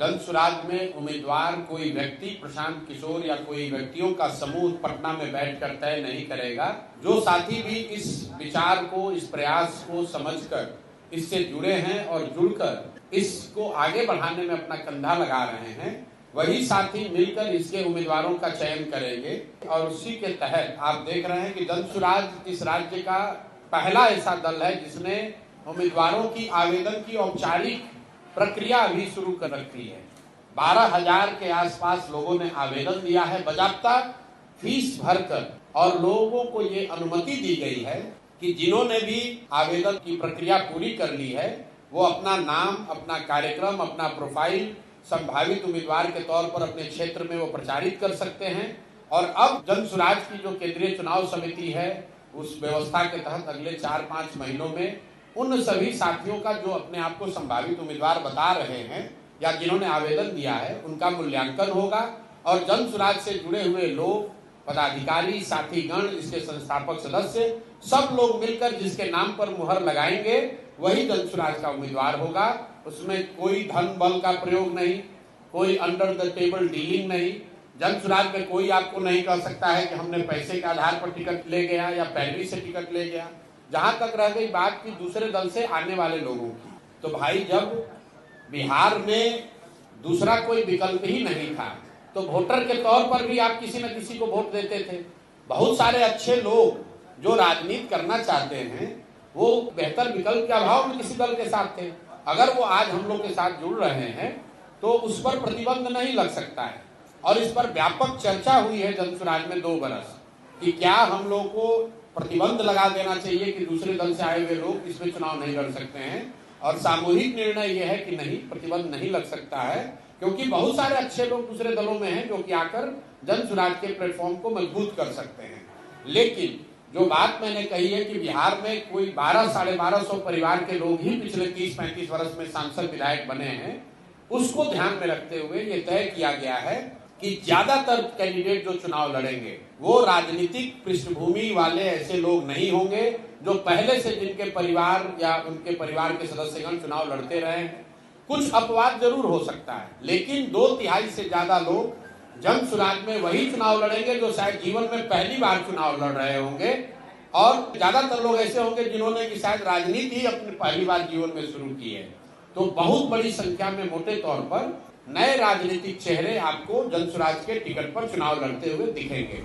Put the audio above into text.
जन सुराज में उम्मीदवार कोई व्यक्ति प्रशांत किशोर या कोई व्यक्तियों का समूह पटना में बैठकर तय नहीं करेगा। जो साथी भी इस विचार को, इस प्रयास को समझकर इससे जुड़े हैं और जुड़कर इसको आगे बढ़ाने में अपना कंधा लगा रहे हैं, वही साथी मिलकर इसके उम्मीदवारों का चयन करेंगे। और उसी के तहत आप देख रहे हैं कि जन सुराज इस राज्य का पहला ऐसा दल है जिसने उम्मीदवारों की आवेदन की औपचारिक प्रक्रिया अभी शुरू कर रखी है। 12,000 के आसपास लोगों ने आवेदन दिया है बाकायदा फीस भरकर, और लोगों को ये अनुमति दी गई है कि जिन्होंने भी आवेदन की प्रक्रिया पूरी कर ली है वो अपना नाम, अपना कार्यक्रम, अपना प्रोफाइल संभावित उम्मीदवार के तौर पर अपने क्षेत्र में वो प्रचारित कर सकते हैं। और अब जन सुराज की जो केंद्रीय चुनाव समिति है उस व्यवस्था के तहत अगले 4-5 महीनों में उन सभी साथियों का जो अपने आप को संभावित उम्मीदवार बता रहे हैं या जिन्होंने आवेदन दिया है उनका मूल्यांकन होगा। और जन सुराज से जुड़े हुए लोग, पदाधिकारी, साथीगण, इसके संस्थापक सदस्य, सब लोग मिलकर जिसके नाम पर मुहर लगाएंगे वही जन सुराज का उम्मीदवार होगा। उसमें कोई धन बल का प्रयोग नहीं, कोई अंडर द टेबल डीलिंग नहीं। जन सुराज में कोई आपको नहीं कह सकता है कि हमने पैसे के आधार पर टिकट ले गया या पैरवी से टिकट ले गया। जहां तक रह गई बात की दूसरे दल से आने वाले लोगों की, तो भाई जब बिहार में दूसरा कोई विकल्प ही नहीं था तो वोटर के तौर पर भी आप किसी न किसी को वोट देते थे। बहुत सारे अच्छे लोग जो राजनीति करना चाहते हैं वो बेहतर विकल्प के अभाव में किसी दल के साथ थे। अगर वो आज हम लोग के साथ जुड़ रहे हैं तो उस पर प्रतिबंध नहीं लग सकता है। और इस पर व्यापक चर्चा हुई है जन सुराज में 2 बरस कि क्या हम लोग को प्रतिबंध लगा देना चाहिए कि दूसरे दल से आए हुए लोग इसमें चुनाव नहीं लड़ सकते हैं। और सामूहिक निर्णय यह है कि नहीं, प्रतिबंध नहीं लग सकता है, क्योंकि बहुत सारे अच्छे लोग दूसरे दलों में हैं जो कि आकर जन सुराज के प्लेटफॉर्म को मजबूत कर सकते हैं। लेकिन जो बात मैंने कही है कि बिहार में कोई 1200-1250 परिवार के लोग ही पिछले 30-35 वर्ष में सांसद विधायक बने हैं, उसको ध्यान में रखते हुए ये तय किया गया है कि ज्यादातर कैंडिडेट जो चुनाव लड़ेंगे वो राजनीतिक पृष्ठभूमि वाले ऐसे लोग नहीं होंगे जो पहले से जिनके परिवार या उनके परिवार के सदस्यगण चुनाव लड़ते रहे हैं। कुछ अपवाद जरूर हो सकता है, लेकिन 2/3 से ज्यादा लोग जन सुराज में वही चुनाव लड़ेंगे जो शायद जीवन में पहली बार चुनाव लड़ रहे होंगे। और ज्यादातर लोग ऐसे होंगे जिन्होंने कि शायद राजनीति ही अपनी पहली बार जीवन में शुरू की है। तो बहुत बड़ी संख्या में मोटे तौर पर नए राजनीतिक चेहरे आपको जन सुराज के टिकट पर चुनाव लड़ते हुए दिखेंगे।